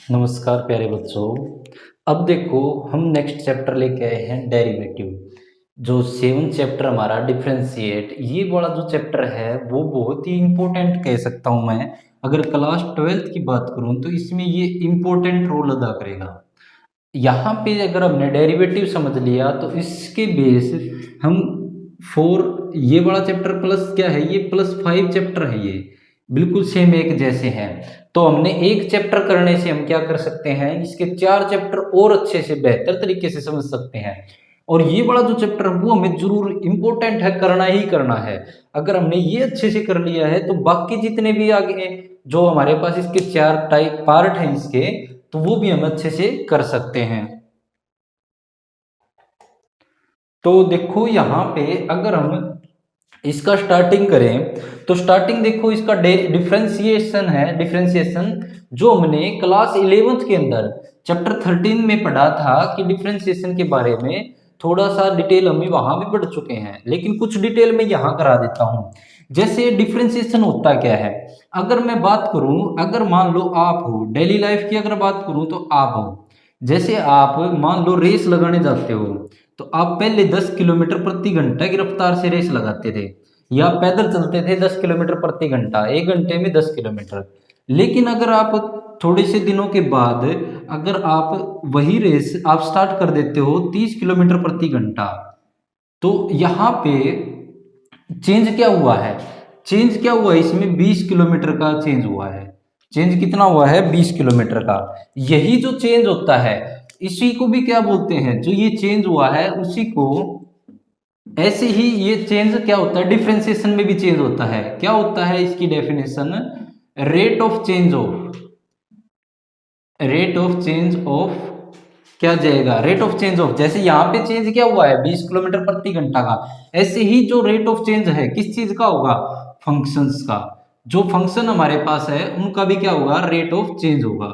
नमस्कार प्यारे बच्चों। अब देखो हम नेक्स्ट चैप्टर लेके आए हैं डेरिवेटिव। जो सेवन चैप्टर हमारा डिफरेंशिएट, ये वाला जो चैप्टर है वो बहुत ही इम्पोर्टेंट कह सकता हूँ मैं। अगर क्लास 12th की बात करूँ तो इसमें ये इम्पोर्टेंट रोल अदा करेगा। यहाँ पे अगर हमने डेरिवेटिव समझ लिया तो इसके बेस हम फोर, ये वाला चैप्टर प्लस क्या है, ये +5 चैप्टर है, ये बिल्कुल सेम एक जैसे हैं। तो हमने एक चैप्टर करने से हम क्या कर सकते हैं, इसके 4 चैप्टर और अच्छे से बेहतर तरीके से समझ सकते हैं। और ये वाला जो चैप्टर है वो हमें जरूर इंपॉर्टेंट है, करना ही करना है। अगर हमने ये अच्छे से कर लिया है तो बाकी जितने भी आगे जो हमारे पास इसके 4 टाइप पार्ट हैं इसके, तो वो भी हम अच्छे से कर सकते हैं। तो देखो यहाँ पे अगर हम इसका स्टार्टिंग करें तो स्टार्टिंग देखो इसका डिफरेंशिएशन है। डिफरेंशिएशन जो हमने क्लास 11th के अंदर चैप्टर 13 में पढ़ा था कि डिफरेंशिएशन के बारे में थोड़ा सा डिटेल हम वहां भी पढ़ चुके हैं, लेकिन कुछ डिटेल में यहाँ करा देता हूँ। जैसे डिफरेंशिएशन होता क्या है, अगर मैं बात करूं, अगर मान लो आप हो डेली लाइफ की, अगर बात करूं तो आप हो, जैसे आप मान लो रेस लगाने जाते हो, तो आप पहले 10 किलोमीटर प्रति घंटा की रफ्तार से रेस लगाते थे, या पैदल चलते थे 10 किलोमीटर प्रति घंटा, 1 घंटे में 10 किलोमीटर। लेकिन अगर आप थोड़े से दिनों के बाद अगर आप वही रेस आप स्टार्ट कर देते हो 30 किलोमीटर प्रति घंटा, तो यहाँ पे चेंज क्या हुआ है, चेंज क्या हुआ है इसमें, 20 किलोमीटर का चेंज हुआ है। चेंज कितना हुआ है, 20 किलोमीटर का। यही जो चेंज होता है इसी को भी क्या बोलते हैं, जो ये चेंज हुआ है उसी को, ऐसे ही ये चेंज क्या होता है, डिफरेंशिएशन में भी चेंज होता है। क्या होता है इसकी definition, rate of change of, rate of change of क्या जाएगा, रेट ऑफ चेंज ऑफ, जैसे यहाँ पे चेंज क्या हुआ है 20 किलोमीटर प्रति घंटा का, ऐसे ही जो रेट ऑफ चेंज है किस चीज का होगा, फंक्शंस का। जो फंक्शन हमारे पास है उनका भी क्या होगा, रेट ऑफ चेंज होगा।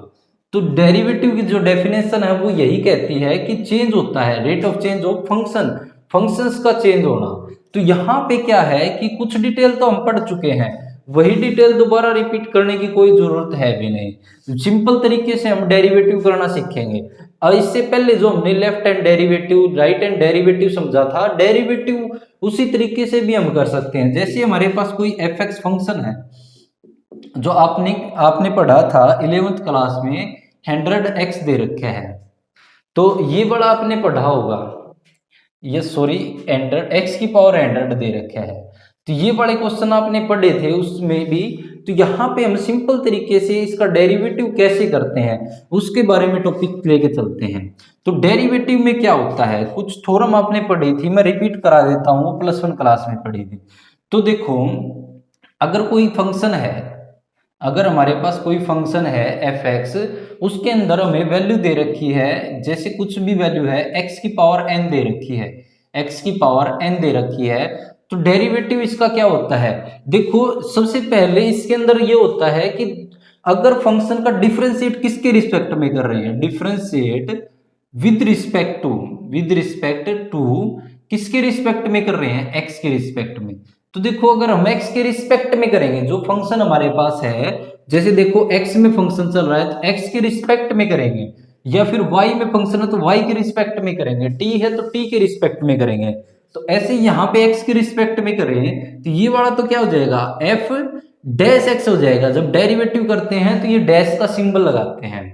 तो डेरिवेटिव की जो डेफिनेशन है वो यही कहती है कि चेंज होता है, rate of change of function, functions का चेंज होना। तो यहाँ पे क्या है कि कुछ डिटेल तो हम पढ़ चुके हैं, वही डिटेल दोबारा रिपीट करने की कोई जरूरत है भी नहीं। सिंपल तरीके से हम डेरिवेटिव करना सीखेंगे। और इससे पहले जो हमने left hand derivative, right hand derivative समझा था, डेरिवेटिव उसी तरीके से भी हम कर सकते हैं। जैसे हमारे पास कोई एफ एक्स फंक्शन है, जो आपने आपने पढ़ा था 11th क्लास में, 100x दे रखे हैं, तो ये बड़ा आपने पढ़ा होगा, ये सॉरी 100 x की पावर 100 दे रखा है। तो ये बड़े क्वेश्चन आपने पढ़े थे उसमें भी। तो यहाँ पे हम सिंपल तरीके से इसका डेरिवेटिव कैसे करते हैं उसके बारे में टॉपिक लेके चलते हैं। तो डेरिवेटिव में क्या होता है, कुछ थ्योरम आपने पढ़ी थी, मैं रिपीट करा देता हूँ, +1 क्लास में पढ़ी थी। तो देखो अगर कोई फंक्शन है, अगर हमारे पास कोई फंक्शन है एफ एक्स, उसके अंदर हमें वैल्यू दे रखी है, जैसे कुछ भी वैल्यू है, एक्स की पावर n दे रखी है, एक्स की पावर n दे रखी है, तो डेरिवेटिव इसका क्या होता है, देखो सबसे पहले इसके अंदर ये होता है कि अगर फंक्शन का डिफरेंशिएट किसके रिस्पेक्ट में कर रहे हैं, differentiate with respect to, with respect to किसके रिस्पेक्ट में कर रहे हैं, एक्स के रिस्पेक्ट में। तो देखो अगर हम x के रिस्पेक्ट में करेंगे, जो फंक्शन हमारे पास है, जैसे देखो x में फंक्शन चल रहा है तो x के रिस्पेक्ट में करेंगे, या फिर y में फंक्शन है तो y के रिस्पेक्ट में करेंगे, t है तो t के रिस्पेक्ट में करेंगे। तो ऐसे यहाँ पे x के रिस्पेक्ट में करें तो ये वाला तो क्या हो जाएगा, f डैश x हो जाएगा। जब डेरिवेटिव करते हैं तो ये डैश का सिंबल लगाते हैं,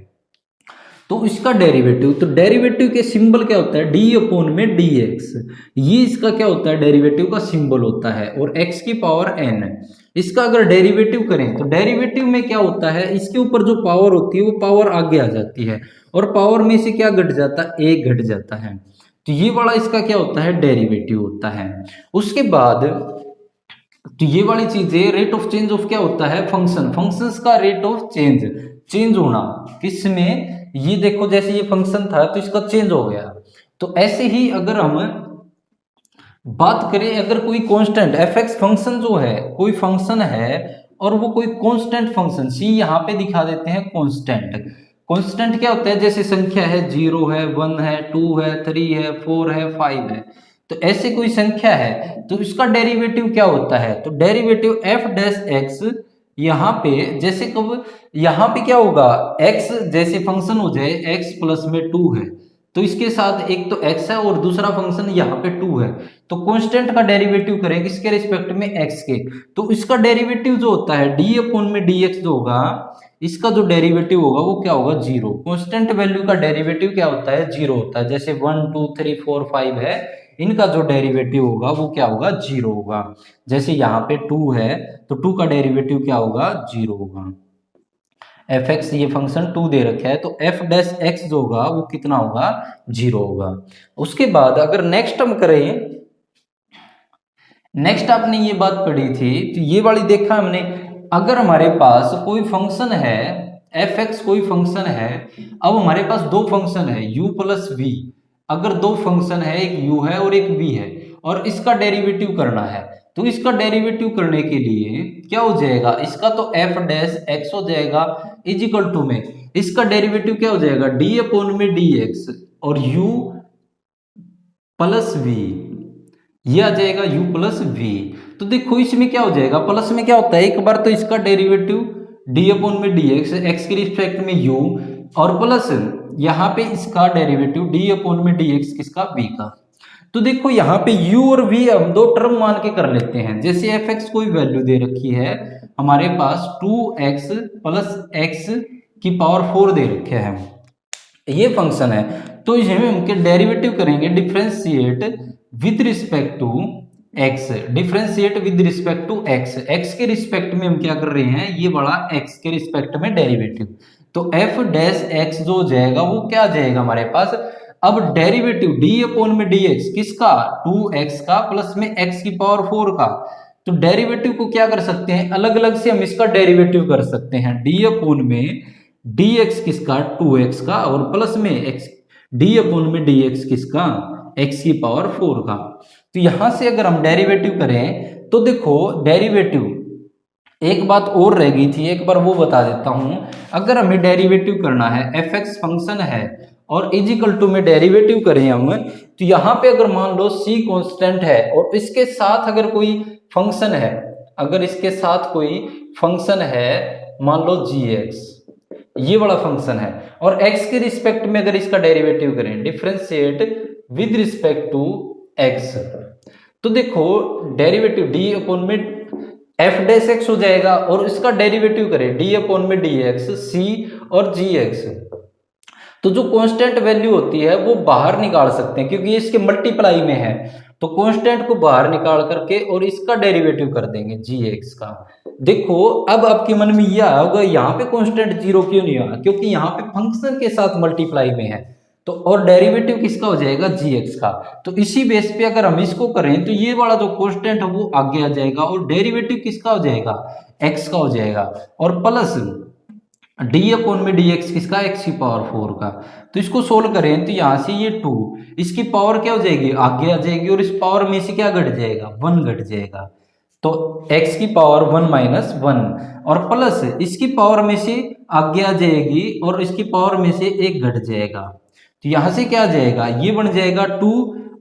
तो इसका डेरिवेटिव, तो डेरिवेटिव के सिंबल क्या होता है, डी अपोन में डी एक्स, ये इसका क्या होता है, डेरिवेटिव का सिंबल होता है। और एक्स की पावर n, इसका अगर डेरिवेटिव करें तो डेरिवेटिव में क्या होता है, इसके ऊपर जो पावर होती है वो पावर आगे आ जाती है, और पावर में से क्या घट जाता है, एक घट जाता है। तो ये वाला इसका क्या होता है, डेरिवेटिव होता है। उसके बाद तो ये वाली चीजें, रेट ऑफ चेंज ऑफ क्या होता है, फंक्शन, फंक्शंस का रेट ऑफ चेंज, चेंज होना किसमें, ये देखो जैसे ये फंक्शन था तो इसका चेंज हो गया। तो ऐसे ही अगर हम बात करें, अगर कोई कांस्टेंट एफ एक्स फंक्शन जो है, कोई फंक्शन है और वो कोई कांस्टेंट फंक्शन, सी यहाँ पे दिखा देते हैं कांस्टेंट। कांस्टेंट क्या होता है, जैसे संख्या है, 0 है, 1 है, 2 है, 3 है, 4 है, 5 है, तो ऐसे कोई संख्या है तो इसका डेरिवेटिव क्या होता है, तो डेरिवेटिव एफ डैश एक्स यहाँ पे जैसे कब यहाँ पे क्या होगा, x जैसे फंक्शन हो जाए x प्लस में 2 है, तो इसके साथ एक तो x है और दूसरा फंक्शन यहाँ पे 2 है, तो कांस्टेंट का डेरिवेटिव करें किसके रिस्पेक्ट में, x के, तो इसका डेरिवेटिव जो होता है d अपॉन में dx जो होगा, इसका जो डेरिवेटिव होगा वो क्या होगा, जीरो। कांस्टेंट वैल्यू का डेरिवेटिव क्या होता है, जीरो होता है। जैसे 1 2 3 4 5 है, इनका जो डेरिवेटिव होगा वो क्या होगा, जीरो होगा। जैसे यहाँ पे 2 है तो 2 का डेरिवेटिव क्या होगा, जीरो होगा। एफ एक्स ये फंक्शन 2 दे रखा है तो एफ डैश एक्स जो होगा वो कितना होगा, जीरो होगा। उसके बाद अगर नेक्स्ट हम करें, नेक्स्ट आपने ये बात पढ़ी थी तो ये वाली देखा हमने, अगर हमारे पास कोई फंक्शन है एफ एक्स कोई फंक्शन है, अब हमारे पास दो फंक्शन है u प्लस वी, अगर दो फंक्शन है एक u है और एक v है और इसका डेरिवेटिव करना है, तो इसका डेरिवेटिव करने के लिए क्या हो जाएगा, इसका तो एफ डैश एक्स हो जाएगा इज इक्वल टू में इसका डेरिवेटिव क्या हो जाएगा, डी अपॉन में डी एक्स और u प्लस वी, ये आ जाएगा u प्लस वी। तो देखो इसमें क्या हो जाएगा, प्लस में क्या होता है, एक बार तो इसका डेरिवेटिव d अपॉन में डी एक्स, एक्स के रिस्पेक्ट में u, और प्लस यहाँ पे इसका डेरिवेटिव d अपॉन में डी एक्स किसका, v का। तो देखो यहाँ पे u और v हम दो टर्म मान के कर लेते हैं। जैसे एफ एक्स कोई वैल्यू दे रखी है हमारे पास 2x प्लस एक्स की पावर 4 दे रखे है, ये फंक्शन है, तो इसमें हम डेरिवेटिव करेंगे differentiate with respect to x, differentiate with respect to x, x के रिस्पेक्ट में हम क्या कर रहे हैं, ये बड़ा x के रिस्पेक्ट में डेरिवेटिव, तो f डैश x जो हो जाएगा वो क्या आ जाएगा हमारे पास, अब डेरिवेटिव d अपॉन में dx किसका, 2x का प्लस में x की पावर 4 का, तो डेरिवेटिव को क्या कर सकते हैं, अलग अलग से हम इसका डेरिवेटिव कर सकते हैं, d अपॉन में dx किसका, 2x का और प्लस में x, d अपॉन में dx किसका, x की पावर 4 का। तो यहां से अगर हम डेरिवेटिव करें तो देखो डेरिवेटिव, एक बात और रह गई थी, एक बार वो बता देता हूं, अगर हमें डेरिवेटिव करना है एफ एक्स फंक्शन है और इजिकल टू में डेरिवेटिव करें हम, तो यहाँ पे अगर मान लो c कांस्टेंट है और इसके साथ अगर कोई फंक्शन है, अगर इसके साथ कोई फंक्शन है मान लो gx, ये बड़ा फंक्शन है और x के रिस्पेक्ट में अगर इसका डेरिवेटिव करें differentiate with respect to x, तो देखो डेरिवेटिव d अपॉन में f डैश x हो जाएगा और इसका डेरिवेटिव करें d अपॉन में dx c और gx, तो जो कांस्टेंट वैल्यू होती है वो बाहर निकाल सकते हैं क्योंकि इसके मल्टीप्लाई में है, तो कांस्टेंट को बाहर निकाल करके और इसका डेरिवेटिव कर देंगे gx का। देखो अब आपके मन में यह होगा यहाँ पे कांस्टेंट जीरो क्यों नहीं आया, क्योंकि यहाँ पे फंक्शन के साथ मल्टीप्लाई में है, तो और डेरिवेटिव किसका हो जाएगा, gx का। तो इसी बेस पे अगर हम इसको करें तो ये वाला जो कांस्टेंट है वो आगे आ जाएगा और डेरिवेटिव किसका हो जाएगा, x का हो जाएगा, और प्लस d अपॉन में dx किसका, x की पावर 4 का। तो इसको सोल्व करें तो यहाँ से ये 2, इसकी पावर क्या हो जाएगी, आगे आ जाएगी और इस पावर में से क्या घट जाएगा, 1 घट जाएगा, तो x की पावर 1 माइनस 1 और प्लस इसकी पावर में से आगे आ जाएगी और इसकी पावर में से 1 घट जाएगा, तो यहाँ से क्या आ जाएगा, ये बन जाएगा 2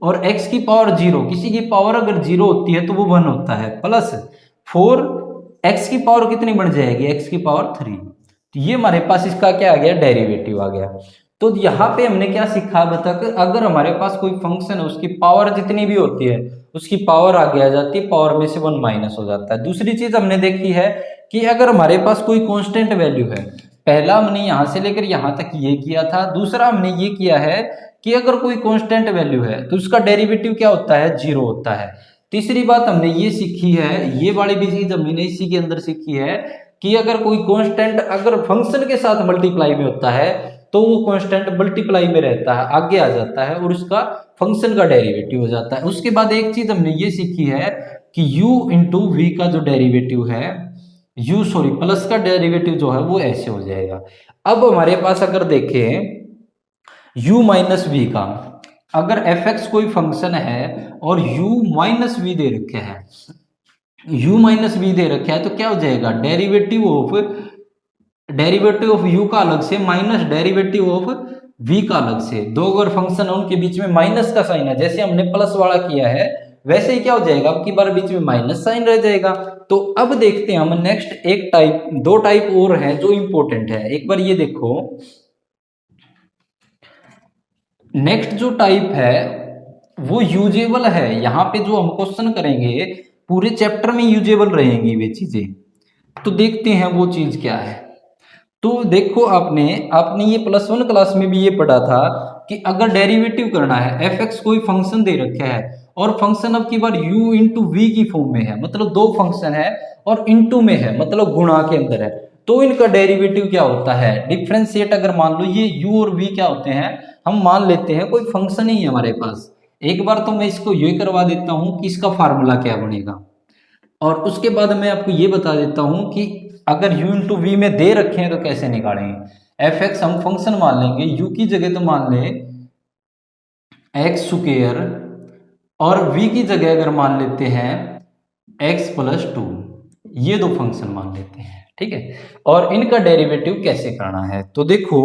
और x की पावर 0, किसी की पावर अगर 0 होती है तो वो 1 होता है, प्लस 4 x की पावर कितनी बन जाएगी, x की पावर 3, तो ये हमारे पास इसका क्या आ गया, डेरिवेटिव आ गया। तो यहाँ पे हमने क्या सीखा अब तक, अगर हमारे पास कोई फंक्शन है उसकी पावर जितनी भी होती है उसकी पावर आगे आ जाती है, पावर में से 1 माइनस हो जाता है। दूसरी चीज हमने देखी है कि अगर हमारे पास कोई कांस्टेंट वैल्यू है, पहला हमने यहाँ से लेकर यहाँ तक ये किया था, दूसरा हमने ये किया है कि अगर कोई कांस्टेंट वैल्यू है तो उसका डेरिवेटिव क्या होता है, 0 होता है। तीसरी बात हमने ये सीखी है, ये वाली भी चीज हमने इसी के अंदर सीखी है कि अगर कोई कांस्टेंट अगर फंक्शन के साथ मल्टीप्लाई में होता है तो वो कांस्टेंट मल्टीप्लाई में रहता है, आगे आ जाता है और उसका फंक्शन का डेरिवेटिव हो जाता है। उसके बाद एक चीज हमने ये सीखी है कि u इंटू वी का जो डेरिवेटिव है, प्लस का डेरिवेटिव जो है वो ऐसे हो जाएगा। अब हमारे पास अगर देखें u माइनस वी का, अगर एफ एक्स कोई फंक्शन है और u माइनस वी दे रखे हैं, u माइनस वी दे रखा है, तो क्या हो जाएगा, डेरिवेटिव ऑफ u का अलग से माइनस डेरिवेटिव ऑफ v का अलग से, दो अगर फंक्शन है उनके बीच में माइनस का साइन है, जैसे हमने प्लस वाला किया है वैसे ही क्या हो जाएगा, अब की बार बीच में माइनस साइन रह जाएगा। तो अब देखते हैं हम नेक्स्ट एक टाइप, दो टाइप और हैं जो इंपॉर्टेंट है। एक बार ये देखो, नेक्स्ट जो टाइप है वो यूजेबल है। यहाँ पे जो हम क्वेश्चन करेंगे पूरे चैप्टर में यूजेबल रहेंगी वे चीजें। तो देखते हैं वो चीज क्या है। तो देखो, आपने आपने ये +1 क्लास में भी ये पढ़ा था कि अगर डेरिवेटिव करना है, एफ एक्स कोई फंक्शन दे रखा है और फंक्शन अब की बार u इंटू वी की फॉर्म में है, मतलब दो फंक्शन है और इंटू में है, मतलब गुणा के अंदर है, तो इनका डेरिवेटिव क्या होता है, डिफरेंशिएट। अगर मान लो ये u और v क्या होते हैं, हम मान लेते हैं कोई फंक्शन ही है हमारे पास। एक बार तो मैं इसको ये करवा देता हूं कि इसका फार्मूला क्या बनेगा, और उसके बाद मैं आपको ये बता देता हूं कि अगर u इंटू वी में दे रखे हैं तो कैसे निकालेंगे। एफ एक्स हम फंक्शन मान लेंगे, u की जगह तो मान ले एक्स स्क्वायर, और v की जगह अगर मान लेते हैं x+2, ये दो फंक्शन मान लेते हैं, ठीक है। और इनका डेरिवेटिव कैसे करना है, तो देखो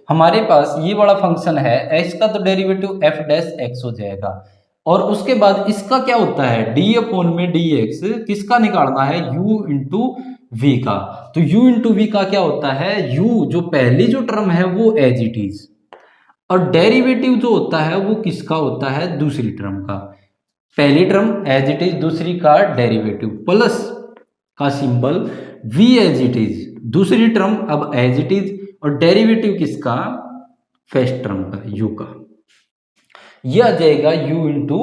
हमारे पास ये वाला फंक्शन है, x का तो डेरिवेटिव f डैश x हो जाएगा, और उसके बाद इसका क्या होता है d/dx, किसका निकालना है, u इंटू वी का। तो u इंटू वी का क्या होता है, u जो पहली जो टर्म है वो एज इट इज, और डेरिवेटिव जो होता है वो किसका होता है, दूसरी टर्म का। पहली टर्म एज इट इज, दूसरी का डेरिवेटिव, प्लस का symbol v as it is, दूसरी टर्म अब एज इट इज, और डेरिवेटिव किसका, फर्स्ट टर्म का u का। यह आ जाएगा u इंटू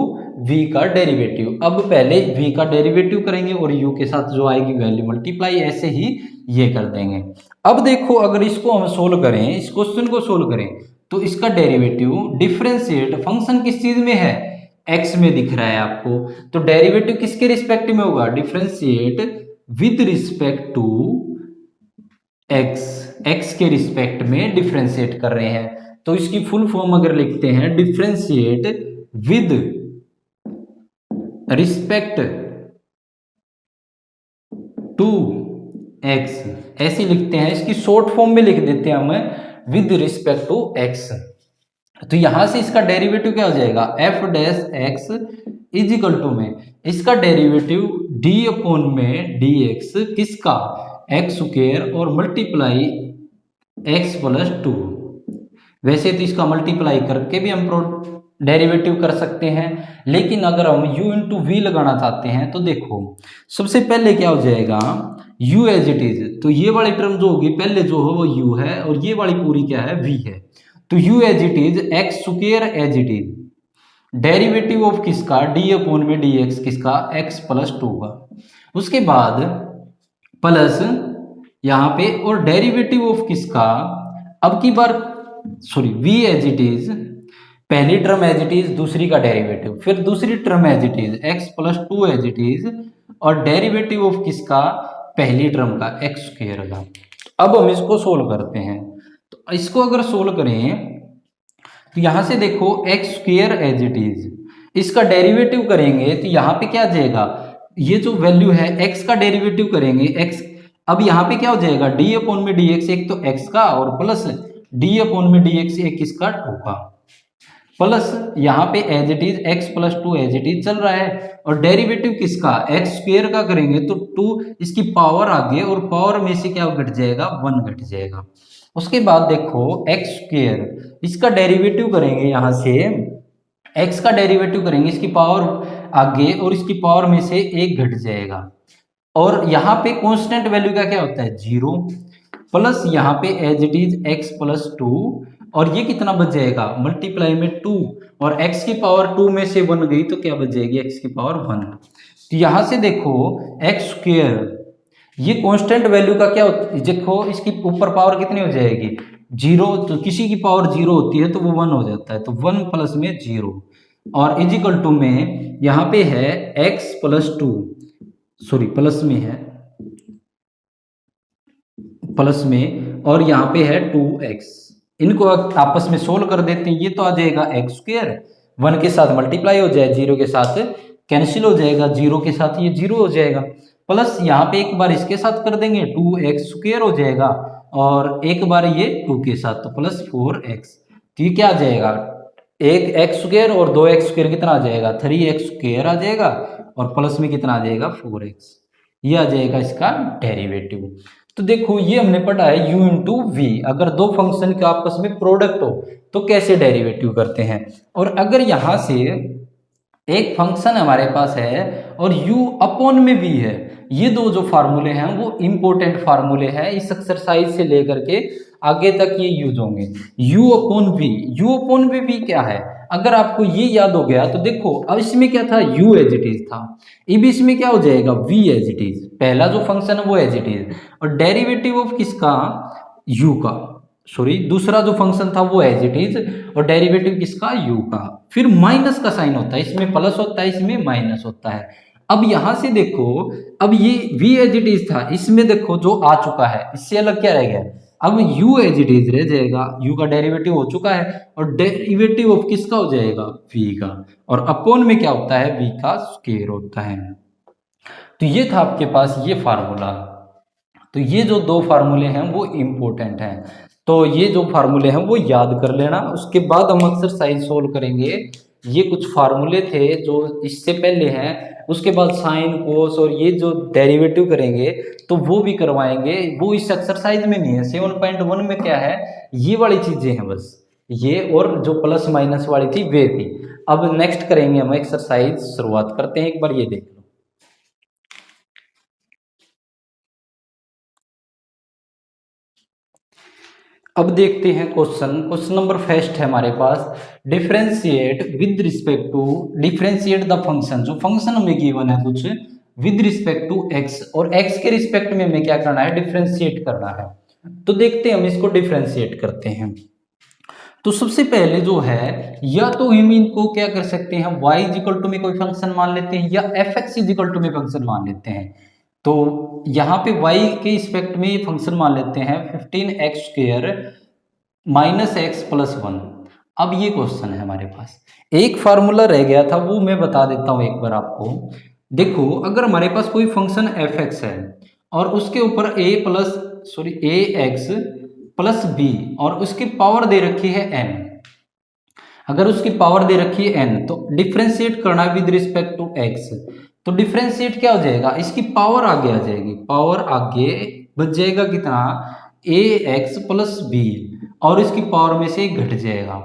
वी का डेरिवेटिव। अब पहले v का डेरिवेटिव करेंगे और u के साथ जो आएगी वैल्यू मल्टीप्लाई, ऐसे ही ये कर देंगे। अब देखो अगर इसको हम सोल्व करें, इस क्वेश्चन को सोल्व करें, तो इसका डेरिवेटिव डिफरेंशिएट, फंक्शन किस चीज में है, x में दिख रहा है आपको, तो डेरिवेटिव किसके रिस्पेक्ट में होगा, differentiate with respect to x, x के रिस्पेक्ट में डिफरेंशिएट कर रहे हैं। तो इसकी फुल फॉर्म अगर लिखते हैं, differentiate with respect to x, ऐसे लिखते हैं। इसकी शॉर्ट फॉर्म में लिख देते हैं हम विद रिस्पेक्ट टू x। तो यहां से इसका डेरिवेटिव क्या हो जाएगा, f dash x is equal to में इसका डेरिवेटिव d/dx किसका, x स्क्वायर और मल्टीप्लाई x+2। वैसे तो इसका मल्टीप्लाई करके भी हम डेरिवेटिव कर सकते हैं, लेकिन अगर हम u इंटू वी लगाना चाहते हैं तो देखो सबसे पहले क्या हो जाएगा, u एज इट इज, तो ये वाली टर्म जो होगी पहले जो है वो u है, और ये वाली पूरी क्या है, v है। तो u as it is, x square as it is, derivative of किसका, d/dx किसका, x+2 का। उसके बाद प्लस यहाँ पे, और डेरिवेटिव ऑफ किसका, अब की बार sorry v as it is, पहली टर्म एज इट इज, दूसरी का डेरिवेटिव, फिर दूसरी term as it is x+2 as it is, और डेरिवेटिव ऑफ किसका, पहली टर्म का x स्क्वायर का। अब हम इसको सोल्व करते हैं, तो इसको अगर सोल्व करें तो यहां से देखो x square as it is, इसका डेरिवेटिव करेंगे तो यहाँ पे क्या आ जाएगा, ये जो वैल्यू है x का डेरिवेटिव करेंगे x, अब यहाँ पे क्या हो जाएगा, d/dx, एक तो x का और प्लस d/dx एक किसका, 2 का, प्लस यहाँ पे as it is x+2 as it is चल रहा है, और डेरिवेटिव किसका, x स्क्वायर का करेंगे तो 2 इसकी पावर आगे, और पावर में से क्या घट जाएगा, 1 घट जाएगा। उसके बाद देखो x स्क्वायर, इसका डेरिवेटिव करेंगे, यहाँ से x का डेरिवेटिव करेंगे, इसकी पावर आगे और इसकी पावर में से 1 घट जाएगा, और यहाँ पे कांस्टेंट वैल्यू का क्या होता है, 0, प्लस यहाँ पे एज इट इज x+2, और ये कितना बच जाएगा, मल्टीप्लाई में 2, और x की पावर 2 में से 1 गई तो क्या बच जाएगी, x की पावर 1। तो यहाँ से देखो x स्क्वायर, ये कांस्टेंट वैल्यू का क्या होता है, देखो इसकी ऊपर पावर कितनी हो जाएगी, 0, तो किसी की पावर 0 होती है तो वो 1 हो जाता है, तो 1 प्लस में 0, और इज इक्वल टू में यहाँ पे है x+2, सॉरी प्लस में है, प्लस में, और यहाँ पे है 2x। इनको आपस में सोल्व कर देते हैं, ये तो आ जाएगा x स्क्वायर, 1 के साथ मल्टीप्लाई हो जाए, 0 के साथ कैंसिल हो जाएगा, 0 के साथ ये 0 हो जाएगा, प्लस यहाँ पे एक बार इसके साथ कर देंगे 2x स्क्वायर हो जाएगा, और एक बार ये 2 के साथ तो +4x। तो ये क्या आ जाएगा, एक एक्स स्क्वायर और दो एक्स स्क्वायर कितना आ जाएगा, 3x स्क्वायर आ जाएगा, और प्लस में कितना आ जाएगा, 4x। ये आ जाएगा इसका डेरिवेटिव। तो देखो ये हमने पढ़ा है u इंटू वी, अगर दो फंक्शन के आपस में प्रोडक्ट हो तो कैसे डेरिवेटिव करते हैं। और अगर यहां से एक फंक्शन हमारे पास है और u अपॉन में v है, ये दो जो फार्मूले हैं वो इंपॉर्टेंट फार्मूले हैं, इस एक्सरसाइज से लेकर के आगे तक ये यूज होंगे। u upon v, u upon v क्या है, अगर आपको ये याद हो गया तो देखो अब इसमें क्या था, u एज इट इज था, अब इसमें क्या हो जाएगा, v एज इट इज, पहला जो फंक्शन है वो एज इट इज, और डेरिवेटिव ऑफ किसका, u का, सॉरी दूसरा जो फंक्शन था वो एज इट इज, और डेरिवेटिव किसका, u का। फिर माइनस का साइन होता है, इसमें प्लस होता है इसमें माइनस होता है। अब यहां से देखो, अब ये v एज इट इज था, इसमें देखो जो आ चुका है, इससे अलग क्या रह गया, अब u एज इट इज रह जाएगा, u का डेरिवेटिव हो चुका है, और डेरिवेटिव ऑफ किसका हो जाएगा, v का, और अपॉन में क्या होता है, v का स्क्वायर होता है। तो ये था आपके पास ये फार्मूला। तो ये जो दो फार्मूले हैं वो इंपॉर्टेंट हैं, तो ये जो फार्मूले हैं वो याद कर लेना। उसके बाद हम एक्सरसाइज सोल्व करेंगे। ये कुछ फार्मूले थे जो इससे पहले हैं, उसके बाद साइन कोस और ये जो डेरिवेटिव करेंगे तो वो भी करवाएंगे, वो इस एक्सरसाइज में नहीं है। 7.1 में क्या है, ये वाली चीजें हैं बस, ये और जो प्लस माइनस वाली थी वे थी। अब नेक्स्ट करेंगे हम एक्सरसाइज, शुरुआत करते हैं, एक बार ये देख लो। अब देखते हैं क्वेश्चन नंबर फर्स्ट है हमारे पास, differentiate with respect to, differentiate the function, जो फंक्शन हमें गिवन है कुछ विद रिस्पेक्ट टू एक्स, और एक्स के रिस्पेक्ट में हमें क्या करना है, डिफरेंशिएट करना है। तो देखते हैं हम इसको डिफरेंशिएट करते हैं। तो सबसे पहले जो है, या तो हम इनको क्या कर सकते हैं, y इजिकल टू में कोई फंक्शन मान लेते हैं, या एफ एक्स इजिकल टू में फंक्शन मान लेते हैं। तो यहाँ पे y के रिस्पेक्ट में ये फंक्शन मान लेते हैं 15x square minus x plus 1। अब ये क्वेश्चन है हमारे पास, एक फार्मूला रह गया था वो मैं बता देता हूँ एक बार आपको। देखो अगर हमारे पास कोई फंक्शन एफ एक्स है और उसके ऊपर ए एक्स प्लस बी और उसकी पावर दे रखी है n, अगर उसकी पावर दे रखी है n तो डिफरेंशिएट करना है विद रिस्पेक्ट टू x। तो डिफरेंशिएट क्या हो जाएगा, इसकी पावर आगे आ जाएगी, पावर आगे बच जाएगा कितना, ए एक्स प्लस बी, और इसकी पावर में से घट जाएगा।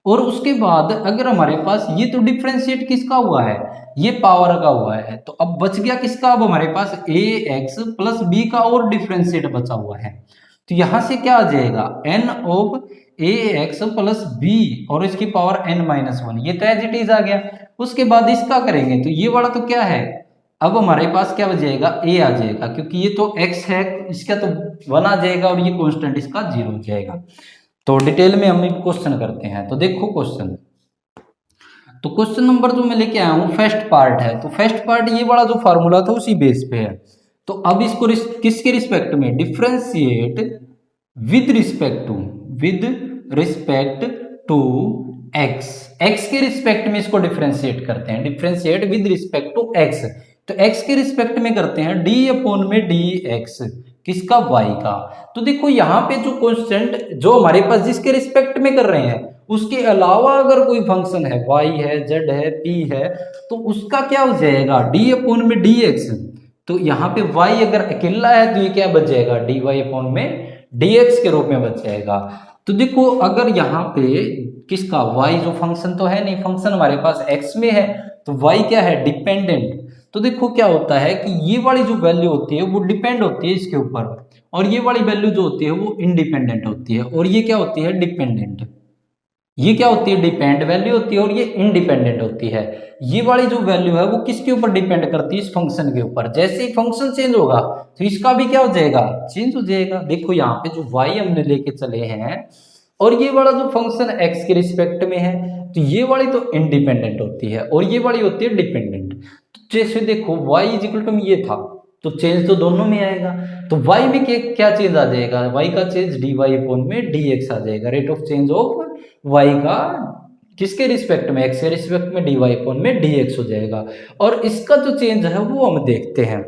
और उसके बाद अगर हमारे पास ये तो डिफरेंशिएट किसका हुआ है, ये पावर का हुआ है, तो अब बच गया किसका, अब हमारे पास ए एक्स प्लस बी का और डिफरेंशिएट बचा हुआ है। तो यहां से क्या आ जाएगा, n of a x plus b और इसकी पावर n माइनस 1, ये तो एज इट इज आ गया। उसके बाद इसका करेंगे तो ये वाला तो क्या है, अब हमारे पास क्या बचेगा, a आ जाएगा, क्योंकि ये तो x है, इसका तो 1 आ जाएगा, और ये कांस्टेंट इसका 0 हो जाएगा। तो डिटेल में हम क्वेश्चन करते हैं। तो देखो क्वेश्चन, तो क्वेश्चन नंबर जो मैं लेके आया हूँ फर्स्ट पार्ट है, तो फर्स्ट पार्ट ये वाला जो फार्मूला था उसी बेस पे है। तो अब इसको किसके रिस्पेक्ट में, differentiate with respect to x, x के रिस्पेक्ट में इसको डिफरेंशिएट करते हैं, differentiate with respect to x. तो एक्स के रिस्पेक्ट में करते हैं डी अपॉन में डी एक्स, किसका, वाई का। तो देखो यहाँ पे जो कांस्टेंट जो हमारे पास जिसके रिस्पेक्ट में कर रहे हैं, उसके अलावा अगर कोई फंक्शन है, y है, z है, p है, तो उसका क्या हो जाएगा, d अपॉन में dx। तो यहाँ पे y अगर अकेला है तो ये क्या बच जाएगा, dy अपॉन में dx के रूप में बच जाएगा। तो देखो अगर यहाँ पे किसका, y जो फंक्शन तो है नहीं, फंक्शन हमारे पास x में है, तो y क्या है, डिपेंडेंट। तो देखो क्या होता है कि ये वाली जो वैल्यू होती है वो डिपेंड होती है इसके ऊपर, और ये वाली वैल्यू जो होती है वो इंडिपेंडेंट होती है, और ये क्या होती है, डिपेंडेंट। ये क्या होती है, डिपेंड वैल्यू होती है, और ये इंडिपेंडेंट होती है। ये वाली जो वैल्यू है वो किसके ऊपर डिपेंड करती है, इस फंक्शन के ऊपर। जैसे ही फंक्शन चेंज होगा तो इसका भी क्या हो जाएगा, चेंज हो जाएगा। देखो यहाँ पे जो y हमने लेके चले हैं, और ये वाला जो फंक्शन x के रिस्पेक्ट में है, तो ये वाली तो इंडिपेंडेंट होती है और ये वाली होती है डिपेंडेंट। तो जैसे देखो y इक्वल टू ये था, तो चेंज तो दोनों में आएगा। तो y में क्या चेंज आ जाएगा, y का चेंज dy अपॉन में dx आ जाएगा, rate of change of y का किसके रिस्पेक्ट में, x के रिस्पेक्ट में dy अपॉन में dx हो जाएगा। और इसका जो चेंज है वो हम देखते हैं।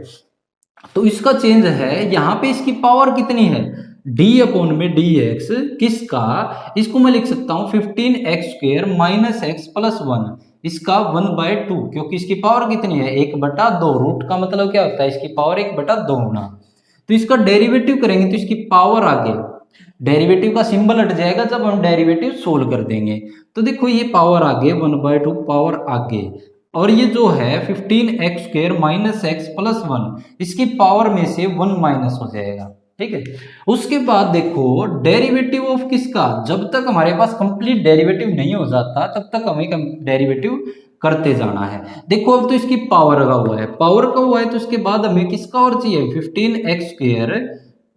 तो इसका चेंज है, यहाँ पे इसकी पावर कितनी है, डी अपॉन में डी एक्स किसका, इसको मैं लिख सकता हूँ 15x² माइनस एक्स प्लस 1, इसका 1/2, क्योंकि इसकी पावर कितनी है 1/2, रूट का मतलब क्या होता है इसकी पावर 1/2 होना। तो इसका डेरिवेटिव करेंगे तो इसकी पावर आगे, डेरिवेटिव का सिंबल हट जाएगा जब हम डेरिवेटिव सोल्व कर देंगे। तो देखो ये पावर आगे 1/2 पावर आगे, और ये जो है 15x² माइनस एक्स प्लस 1, इसकी पावर में से 1 माइनस हो जाएगा, ठीक है। उसके बाद देखो डेरिवेटिव ऑफ किसका, जब तक हमारे पास कंप्लीट डेरिवेटिव नहीं हो जाता तब तक हमें डेरिवेटिव करते जाना है। देखो अब तो इसकी पावर का हुआ है, पावर का हुआ है तो उसके बाद हमें किसका और चाहिए 15x²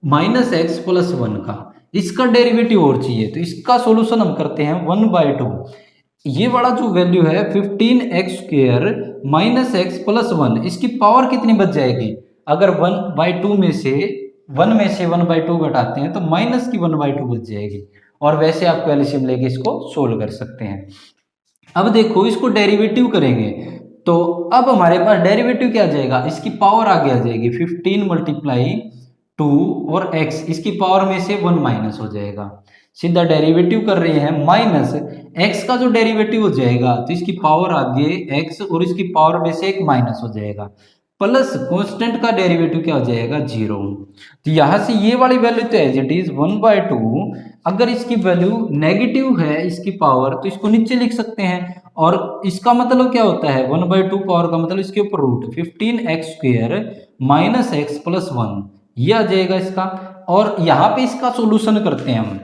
माइनस एक्स प्लस 1 का, इसका डेरिवेटिव और चाहिए। तो इसका सॉल्यूशन हम करते हैं 1/2, ये वाला जो वैल्यू है 15x² माइनस एक्स प्लस 1, इसकी पावर कितनी बच जाएगी, अगर 1/2 में से 1/2 घटाते हैं तो माइनस की 1/2 बच जाएगी, और वैसे आप एलसीएम लेके इसको सोल्व कर सकते हैं। अब देखो इसको डेरिवेटिव करेंगे तो अब हमारे पास डेरिवेटिव क्या आ जाएगा, इसकी पावर आगे आ जाएगी 15 मल्टीप्लाई 2 और x, इसकी पावर में से 1 माइनस हो जाएगा, सीधा डेरिवेटिव कर रहे हैं, माइनस x का जो डेरिवेटिव हो जाएगा तो इसकी पावर आगे x और इसकी पावर में से 1 माइनस हो जाएगा, प्लस कांस्टेंट का डेरिवेटिव क्या हो जाएगा 0। तो यहां से ये वाली वैल्यू तो एज इट इज 1/2, अगर इसकी वैल्यू नेगेटिव है इसकी पावर तो इसको नीचे लिख सकते हैं, और इसका मतलब क्या होता है 1/2 पावर का मतलब इसके ऊपर root 15x² minus x plus 1, ये आ जाएगा इसका। और यहाँ पे इसका सॉल्यूशन करते हैं हम,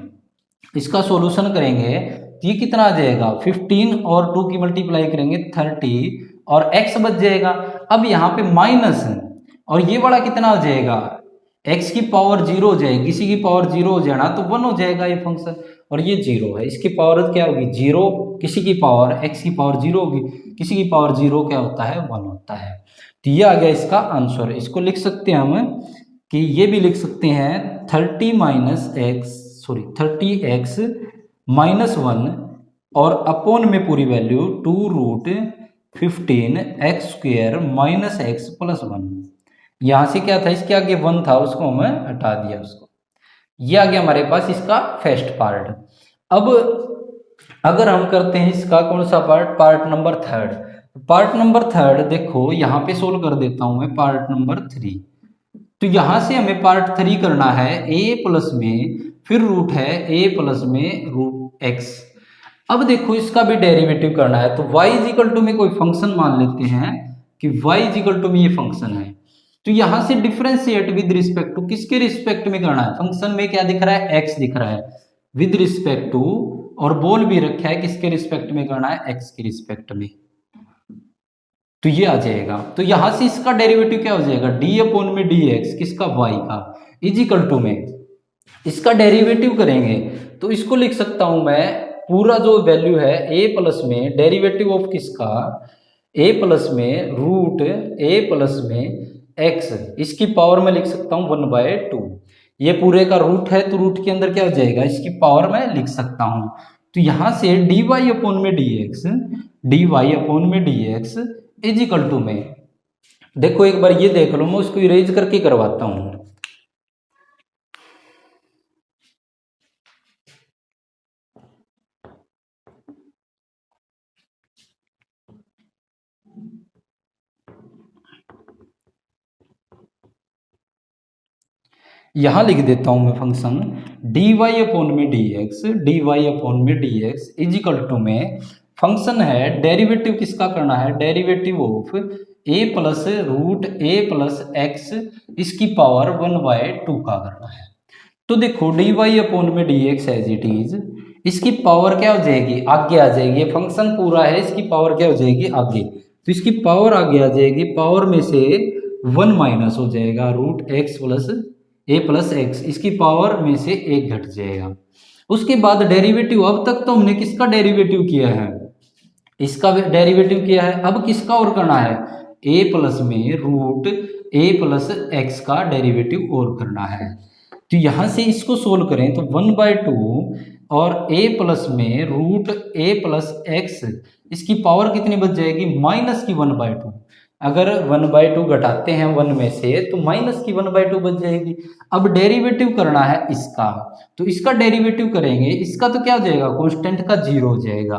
इसका सॉल्यूशन करेंगे तो ये कितना आ जाएगा 15 और 2 की मल्टीप्लाई करेंगे 30 और x बच जाएगा। अब यहाँ पे माइनस है और ये वाला कितना हो जाएगा, x की पावर 0 हो जाएगी, किसी की पावर 0 हो जाना तो 1 हो जाएगा ये फंक्शन, और ये 0 है, इसकी पावर क्या होगी 0, किसी की पावर x की पावर 0 होगी, किसी की पावर 0 क्या होता है 1 होता है। तो ये आ गया इसका आंसर। इसको लिख सकते हैं हम कि ये भी लिख सकते हैं 30x माइनस 1 और अपॉन में पूरी value 2√15x² minus x plus 1। यहाँ से क्या था इसके आगे 1 था उसको हमें हटा दिया उसको, ये आ गया हमारे पास इसका फर्स्ट पार्ट। अब अगर हम करते हैं इसका कौन सा part, part number third. Part number third देखो यहाँ पे सोल्व कर देता हूं मैं पार्ट नंबर 3। तो यहां से हमें पार्ट 3 करना है a प्लस में, फिर रूट है a प्लस में रूट x। अब देखो इसका भी डेरिवेटिव करना है, तो y इज इक्वल टू में कोई फंक्शन मान लेते हैं कि y इज इक्वल टू में ये फंक्शन है। तो यहां से डिफरेंशिएट विद रिस्पेक्ट टू, किसके रिस्पेक्ट में करना है, फंक्शन में क्या दिख रहा है x दिख रहा है विद रिस्पेक्ट टू, और बोल भी रखा है किसके रिस्पेक्ट में करना है x के रिस्पेक्ट में। तो ये आ जाएगा, तो यहां से इसका डेरिवेटिव क्या हो जाएगा d अपॉन में dx किसका y का इज इक्वल टू में, इसका डेरिवेटिव करेंगे तो इसको लिख सकता हूं मैं पूरा जो वैल्यू है a प्लस में डेरिवेटिव ऑफ किसका a प्लस में रूट a प्लस में x, इसकी पावर में लिख सकता हूं 1/2। ये पूरे का रूट है तो रूट के अंदर क्या हो जाएगा इसकी पावर में लिख सकता हूं। तो यहां से dy अपॉन में dx इज इक्वल टू में, देखो एक बार ये देख लो, मैं उसको इरेज करके करवाता हूं। यहां लिख देता हूं मैं फंक्शन dy अपॉन में dx इज इक्वल टू में, फंक्शन है डेरिवेटिव किसका करना है, derivative of a plus root a plus x इसकी पावर 1/2 का करना है। तो देखो dy अपॉन में dx एज इट इज, इसकी पावर क्या हो जाएगी आगे आ जाएगी, ये फंक्शन पूरा है इसकी पावर क्या हो जाएगी आगे, तो इसकी पावर आगे आ जाएगी, पावर में से 1 माइनस हो जाएगा root x plus a plus x, इसकी पावर में से 1 घट जाएगा। उसके बाद डेरिवेटिव, अब तक तो हमने किसका डेरिवेटिव किया है, इसका डेरिवेटिव किया है, अब किसका और करना है a प्लस में रूट a प्लस एक्स का डेरिवेटिव और करना है। तो यहां से इसको सोल्व करें तो 1/2 और a प्लस में रूट a प्लस एक्स, इसकी पावर कितनी बच जाएगी माइनस की 1/2। अगर 1/2 घटाते हैं 1 में से तो माइनस की 1/2 बच जाएगी। अब डेरिवेटिव करना है इसका, तो इसका डेरिवेटिव करेंगे, इसका तो क्या हो जाएगा, कांस्टेंट का 0 हो जाएगा,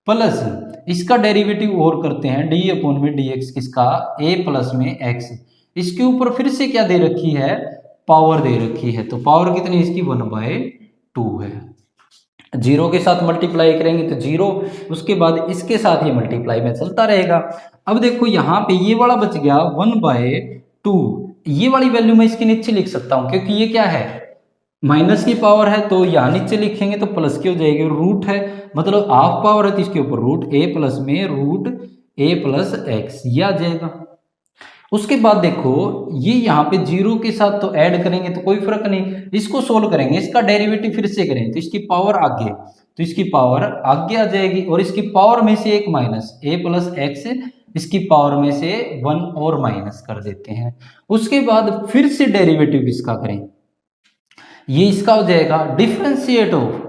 प्लस इसका डेरिवेटिव और करते हैं डी अपॉन में डी एक्स किसका, ए प्लस में एक्स, इसके ऊपर फिर से क्या दे रखी है, पावर दे रखी है, तो पावर कितनी इसकी 1/2 है। 0 के साथ मल्टीप्लाई करेंगे तो 0, उसके बाद इसके साथ ये मल्टीप्लाई में चलता रहेगा। अब देखो यहाँ पे ये वाला बच गया 1/2, ये वाली वैल्यू मैं इसके नीचे लिख सकता हूँ क्योंकि ये क्या है, माइनस की पावर है, तो यहाँ नीचे लिखेंगे तो प्लस की हो जाएगी, रूट है मतलब हाफ पावर है तो इसके ऊपर रूट ए प्लस में रूट ए प्लस एक्स, ये आ जाएगा। उसके बाद देखो ये यहाँ पे 0 के साथ तो ऐड करेंगे तो कोई फर्क नहीं, इसको सोल्व करेंगे, इसका डेरिवेटिव फिर से करें तो इसकी पावर आगे, तो इसकी पावर आगे आ जाएगी, और इसकी पावर में से एक माइनस ए प्लस एक्स, इसकी पावर में से 1 और माइनस कर देते हैं। उसके बाद फिर से डेरिवेटिव इसका करें, ये इसका हो जाएगा डिफरेंशिएट ऑफ,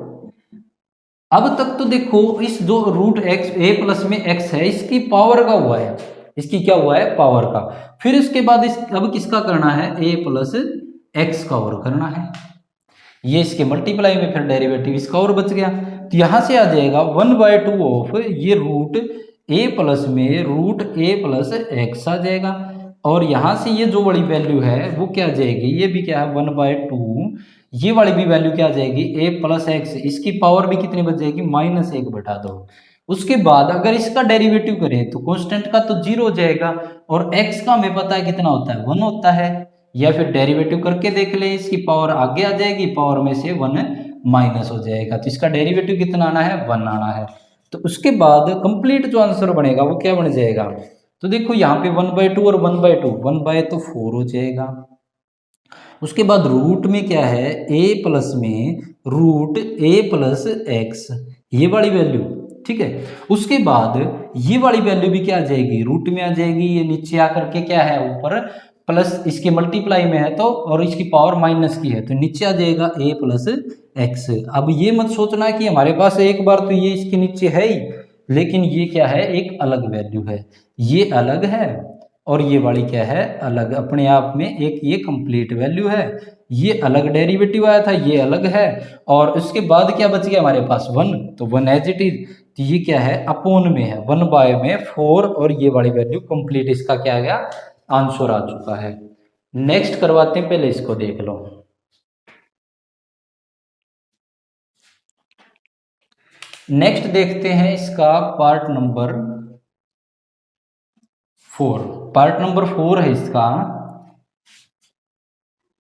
अब तक तो देखो इस जो रूट एक्स ए प्लस में एक्स है इसकी पावर का हुआ है, इसकी क्या हुआ है, पावर का, फिर उसके बाद इस अब किसका करना है, ए प्लस एक्स का और करना है, ये इसके मल्टीप्लाई में फिर डेरिवेटिव इसका और बच गया, तो यहां से आ जाएगा 1/2 ऑफ ये रूट ए प्लस में रूट ए प्लस एक्स आ जाएगा, और यहां से ये जो बड़ी वैल्यू है वो क्या आ जाएगी, ये भी क्या है 1/2, ये वाली भी वैल्यू क्या आ जाएगी, ए प्लस एक्स, इसकी पावर भी कितनी बच जाएगी, -1/2। उसके बाद अगर इसका डेरिवेटिव करें तो कांस्टेंट का तो 0 हो जाएगा, और x का हमें पता है कितना होता है, 1 होता है, या फिर डेरिवेटिव करके देख ले, इसकी पावर आगे आ जाएगी, पावर में से 1 माइनस हो जाएगा, तो इसका डेरिवेटिव कितना आना है, 1 आना है। तो उसके बाद कंप्लीट जो आंसर बनेगा वो क्या बन जाएगा, तो देखो यहाँ पे 1/2 और 1/2, 1 तो 4 हो जाएगा। उसके बाद रूट में क्या है, a प्लस में रूट a प्लस एक्स, ये वाली वैल्यू, ठीक है। उसके बाद ये वाली वैल्यू भी क्या आ जाएगी, रूट में आ जाएगी, ये नीचे आकर के क्या है, ऊपर प्लस इसके मल्टीप्लाई में है तो, और इसकी पावर माइनस की है तो नीचे आ जाएगा a प्लस एक्स। अब ये मत सोचना कि हमारे पास एक बार तो ये इसके नीचे है ही, लेकिन ये क्या है, एक अलग वैल्यू है, ये अलग है और ये वाली क्या है, अलग, अपने आप में एक ये कंप्लीट वैल्यू है, ये अलग डेरिवेटिव आया था, ये अलग है, और उसके बाद क्या बच गया हमारे पास 1, तो 1 एज इट इज, तो ये क्या है, अपोन में है, 1/4, और ये वाली वैल्यू कंप्लीट, इसका क्या आ गया, आंसर आ चुका है। नेक्स्ट करवाते हैं, पहले इसको देख लो। नेक्स्ट देखते हैं इसका पार्ट नंबर 4, पार्ट नंबर 4 है इसका।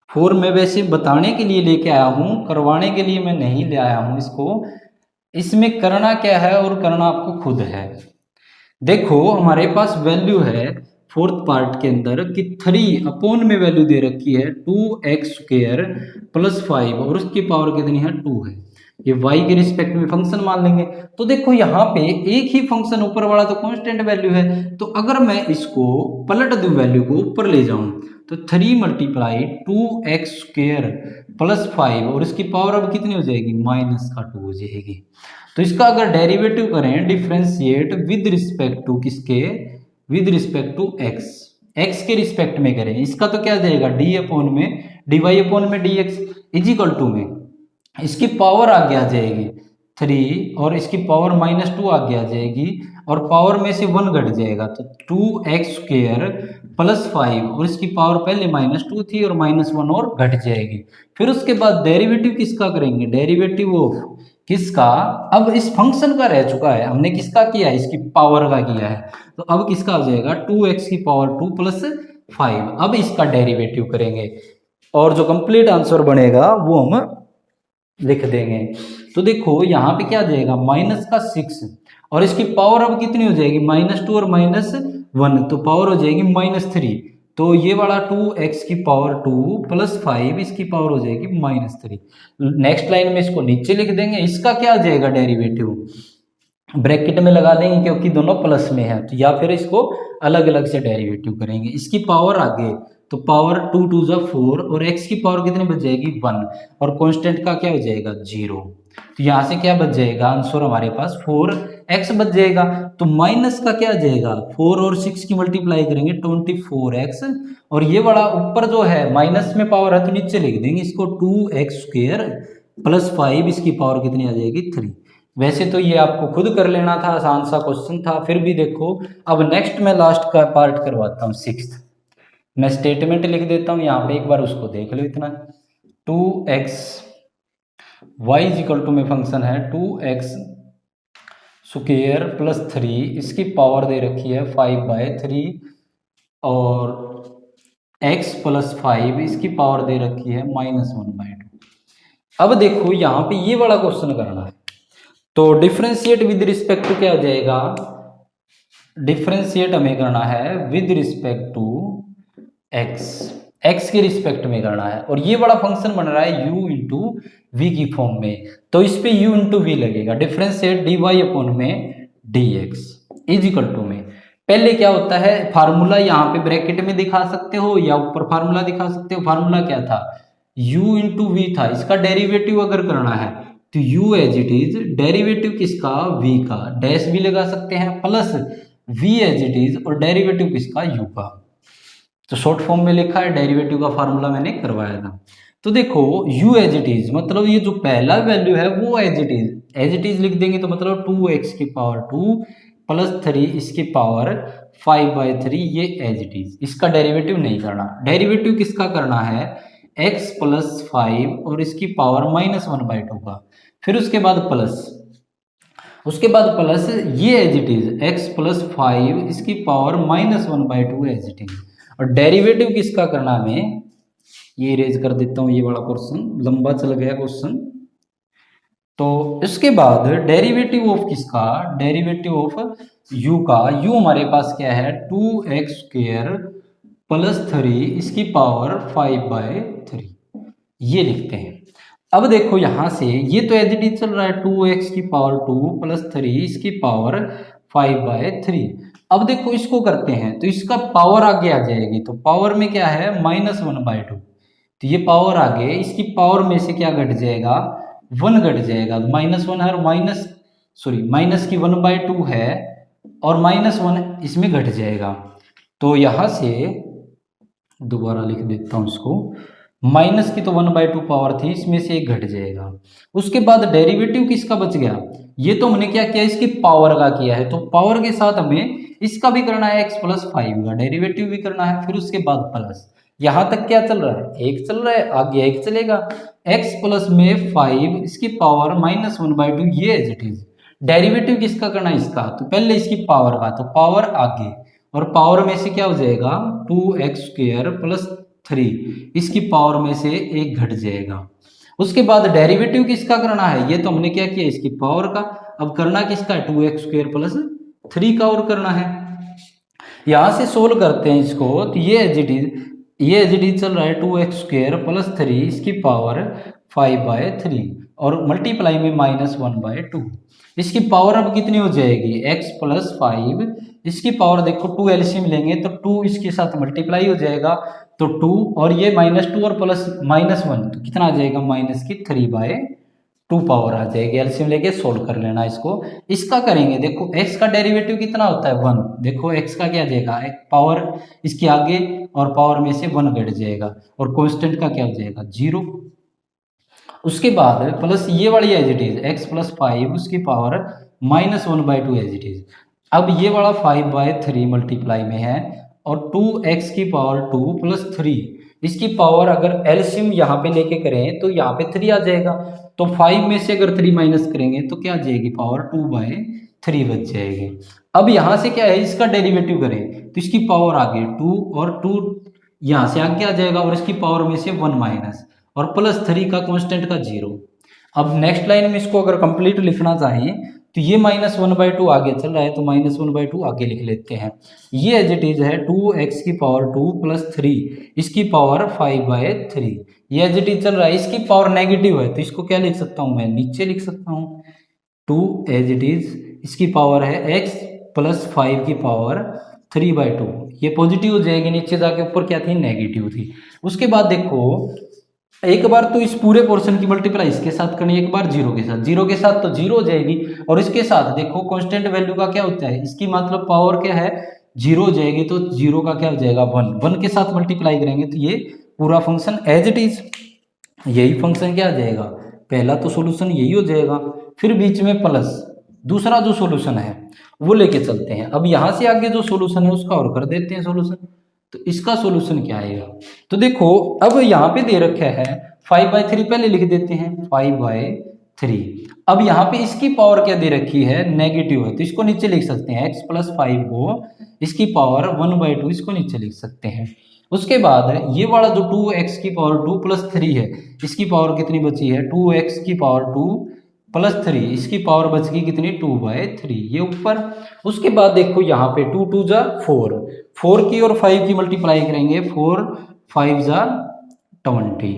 4 में वैसे बताने के लिए लेके आया हूं, करवाने के लिए मैं नहीं ले आया हूं इसको, इसमें करना क्या है और करना आपको खुद है। देखो हमारे पास वैल्यू है 4th पार्ट के अंदर कि 3 अपोन में वैल्यू दे रखी है 2x² + 5, और उसकी पावर कितनी है, 2 है, ये y के रिस्पेक्ट में फंक्शन मान लेंगे। तो देखो यहाँ पे एक ही फंक्शन, ऊपर वाला तो कांस्टेंट वैल्यू है, तो अगर मैं इसको पलट दूं, वैल्यू को ऊपर ले जाऊं, तो 3 × 2x² + 5, और इसकी पावर अब कितनी हो जाएगी, -2 हो जाएगी। तो इसका अगर डेरिवेटिव करें, डिफरेंशिएट विद रिस्पेक्ट टू किसके, विद रिस्पेक्ट टू x के रिस्पेक्ट में करें, इसका तो क्या जाएगा, dy अपॉन में dx इजिकल टू में इसकी पावर आगे आ जाएगी 3, और इसकी पावर -2 आगे आ जाएगी, और पावर में से 1 घट जाएगा, तो 2x² + 5, और इसकी पावर पहले -2 थी और -1 और घट जाएगी। फिर उसके बाद डेरिवेटिव किसका करेंगे, डेरिवेटिव ऑफ किसका, अब इस फंक्शन का रह चुका है, हमने किसका किया है, इसकी पावर का किया है, तो अब किसका हो जाएगा 2x की पावर 2 + 5। अब इसका डेरिवेटिव करेंगे और जो कंप्लीट आंसर बनेगा वो हम लिख देंगे। तो देखो यहाँ पे क्या आ जाएगा, -6, और इसकी पावर अब कितनी हो जाएगी, -2 और -1, तो पावर हो जाएगी -3, तो ये वाला 2x की पावर 2 + 5, इसकी पावर हो जाएगी -3। नेक्स्ट लाइन में इसको नीचे लिख देंगे, इसका क्या आ जाएगा डेरिवेटिव, ब्रैकेट में लगा देंगे क्योंकि दोनों प्लस में है, तो या फिर इसको अलग अलग से डेरिवेटिव करेंगे। इसकी पावर आगे, तो पावर 2 × 2 = 4, और x की पावर कितनी बच जाएगी, 1, और कांस्टेंट का क्या हो जाएगा, 0। तो यहाँ से क्या बच जाएगा, आंसर हमारे पास 4 x बच जाएगा। तो माइनस का क्या आ जाएगा, 4 और 6 की मल्टीप्लाई करेंगे 24x, और ये वाला ऊपर जो है माइनस में पावर है तो नीचे लिख देंगे इसको 2x² प्लस 5, इसकी पावर कितनी आ जाएगी 3। वैसे तो ये आपको खुद कर लेना था, आसान सा क्वेश्चन था, फिर भी देखो। अब नेक्स्ट मैं लास्ट का पार्ट करवाता हूँ, 6th। मैं स्टेटमेंट लिख देता हूँ यहाँ पे, एक बार उसको देख लो। इतना 2x y is equal to में फंक्शन है 2x स्क्वेयर प्लस 3, इसकी पावर दे रखी है 5/3, और x प्लस 5 इसकी पावर दे रखी है -1/2। अब देखो यहाँ पे ये वाला क्वेश्चन करना है, तो डिफरेंशिएट विद रिस्पेक्ट टू क्या हो जाएगा, डिफरेंशिएट हमें करना है विद रिस्पेक्ट टू x के रिस्पेक्ट में करना है, और ये बड़ा फंक्शन बन रहा है u इंटू वी की फॉर्म में, तो इस पे u इंटू वी लगेगा। डिफरेंशिएट dy अपॉन में dx इज इक्वल टू में, पहले क्या होता है फार्मूला यहाँ पे ब्रैकेट में दिखा सकते हो या ऊपर फार्मूला दिखा सकते हो। फार्मूला क्या था, u इंटू वी था, इसका डेरिवेटिव अगर करना है तो u as it is, derivative किसका v का, डैश भी लगा सकते हैं, plus v as it is, और डेरिवेटिव किसका u का। तो शॉर्ट फॉर्म में लिखा है, डेरिवेटिव का फार्मूला मैंने करवाया था। तो देखो u एज इट इज मतलब ये जो पहला वैल्यू है वो एज इट इज लिख देंगे, तो मतलब 2x की पावर 2 प्लस 3 इसकी पावर 5/3, ये एज इट इज, इसका डेरिवेटिव नहीं करना। डेरिवेटिव किसका करना है, x प्लस 5 और इसकी पावर -1/2 का, फिर उसके बाद प्लस ये as it is x plus 5 इसकी पावर -1/2 एज इट इज, और डेरिवेटिव किसका करना हमें, ये इरेज कर देता हूं, ये वाला क्वेश्चन लंबा चल गया क्वेश्चन। तो इसके बाद डेरिवेटिव ऑफ किसका, डेरिवेटिव ऑफ u का, u हमारे पास क्या है 2x² प्लस 3 इसकी पावर 5/3, ये लिखते हैं। अब देखो यहां से ये तो एज इट इज चल रहा है 2x की पावर 2 प्लस 3 इसकी पावर 5/3। अब देखो इसको करते हैं तो इसका पावर आगे आ जाएगी, तो पावर में क्या है -1/2, तो ये पावर आगे, इसकी पावर में से क्या घट जाएगा 1 घट जाएगा, -1 है और माइनस की 1/2 है और -1 इसमें घट जाएगा। तो यहां से दोबारा लिख देता हूं इसको, माइनस की तो 1/2 पावर थी, इसमें से एक घट जाएगा। उसके बाद डेरिवेटिव किसका बच गया, ये तो हमने क्या किया इसकी पावर का किया है, तो पावर के साथ हमें इसका भी करना है x प्लस 5 का डेरिवेटिव भी करना है, फिर उसके बाद प्लस। यहां तक क्या चल रहा है, एक चल रहा है, आगे एक चलेगा, x प्लस में 5 इसकी पावर -1/2, ये एज इट इज। डेरिवेटिव किसका करना है इसका, तो पहले इसकी पावर का, तो पावर आगे, और पावर में से क्या हो जाएगा 2x² प्लस 3 इसकी पावर में से एक घट जाएगा। उसके बाद डेरिवेटिव किसका करना है, ये तो हमने क्या किया इसकी पावर का, अब करना किसका है 2x² प्लस 3 का और करना है। यहां से सोल्व करते हैं इसको, तो ये एज इट इज चल रहा है 2x² प्लस 3 इसकी पावर 5/3 और मल्टीप्लाई में -1/2, इसकी पावर अब कितनी हो जाएगी x प्लस 5 इसकी पावर, देखो 2 एलसीएम लेंगे तो 2 इसके साथ मल्टीप्लाई हो जाएगा, तो 2 और ये -2 और प्लस -1 तो कितना आ जाएगा -3/2 पावर आ जाएगी। एलसीएम लेके सोल्व कर लेना इसको। इसका करेंगे, देखो x का डेरिवेटिव कितना होता है 1, देखो x का क्या जाएगा पावर इसके आगे और पावर में से 1 घट जाएगा, और कांस्टेंट का क्या हो जाएगा 0। उसके बाद प्लस ये वाली as it is x plus 5 उसकी पावर -1/2 एज इट इज। अब ये वाला 5/3 मल्टीप्लाई में है, और 2x की पावर 2 प्लस 3 इसकी पावर अगर एलसीएम यहाँ पे लेके करें तो यहाँ पे 3 आ जाएगा, तो 5 में से अगर 3 माइनस करेंगे तो क्या आ जाएगी पावर 2/3 बच जाएगी। अब यहाँ से क्या है इसका डेरिवेटिव करें तो इसकी पावर आगे 2 और 2 यहाँ से आगे आ जाएगा, और इसकी पावर में से 1 माइनस और प्लस 3 का कांस्टेंट का 0। अब नेक्स्ट लाइन में इसको अगर कंप्लीट लिखना चाहिए तो ये -1/2 आगे चल रहा है, तो -1/2 आगे लिख लेते हैं। ये एज इट इज है 2x की पावर 2 प्लस 3 इसकी पावर 5/3, ये एज इट इज चल रहा है। इसकी पावर नेगेटिव है तो इसको क्या लिख सकता हूँ मैं, नीचे लिख सकता हूँ 2 एज इट इज, इसकी पावर है x प्लस 5 की पावर 3/2, ये पॉजिटिव हो जाएगी, नीचे जाके ऊपर क्या थी नेगेटिव थी। उसके बाद देखो एक बार तो इस पूरे पोर्शन की मल्टीप्लाई इसके साथ करनी है, एक बार जीरो के साथ, जीरो के साथ तो जीरो हो जाएगी, और इसके साथ देखो कांस्टेंट वैल्यू का क्या होता है, इसकी मतलब पावर क्या है, जीरो हो जाएगी, तो जीरो का क्या हो जाएगा, वन, वन के साथ मल्टीप्लाई करेंगे तो ये पूरा फंक्शन एज इट इज, यही फंक्शन क्या आ जाएगा, पहला तो सॉल्यूशन यही हो जाएगा। फिर बीच में प्लस दूसरा जो सॉल्यूशन है वो लेके चलते हैं। अब यहां से आगे जो सॉल्यूशन है उसका और कर देते हैं सॉल्यूशन, तो इसका सॉल्यूशन क्या आएगा, तो देखो अब यहाँ पे दे रखा है 5/3, पहले लिख देते हैं 5/3। अब यहाँ पे इसकी पावर क्या दे रखी है, नेगेटिव है, तो इसको नीचे लिख सकते हैं x+5 को, इसकी पावर 1/2, इसको नीचे लिख सकते हैं। उसके बाद ये वाला जो 2x की पावर 2+3 है, इसकी पावर कितनी बची है, 2x की पावर 2+3, इसकी पावर बच गई कितनी, 2/3, ये ऊपर। उसके बाद देखो यहाँ पे 2 2 जा 4, 4 की और 5 की मल्टीप्लाई करेंगे, 4 5 जा 20,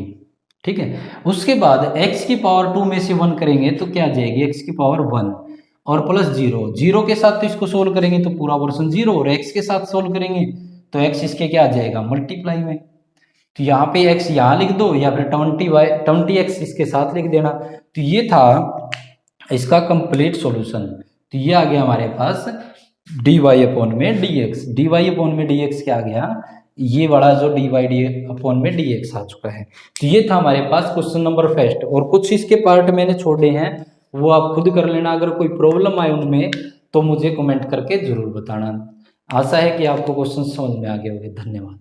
ठीक है। उसके बाद x की पावर 2 में से 1 करेंगे तो क्या आ जाएगी, x की पावर 1 और प्लस जीरो, जीरो के साथ तो इसको सोल्व करेंगे तो पूरा पोर्शन जीरो, और x के साथ सोल्व करेंगे तो x इसके क्या आ जाएगा, मल्टीप्लाई में, तो यहाँ पे x यहाँ लिख दो या फिर 20x इसके साथ लिख देना। तो ये था इसका कंप्लीट सॉल्यूशन। तो ये आ गया हमारे पास dy अपॉन में dx, dy अपॉन में dx क्या आ गया, ये बड़ा जो dy अपॉन में dx आ चुका है। तो ये था हमारे पास क्वेश्चन नंबर फर्स्ट, और कुछ इसके पार्ट मैंने छोड़े हैं वो आप खुद कर लेना, अगर कोई प्रॉब्लम आए उनमें तो मुझे कमेंट करके जरूर बताना। आशा है कि आपको क्वेश्चन समझ में आ गए होंगे। धन्यवाद।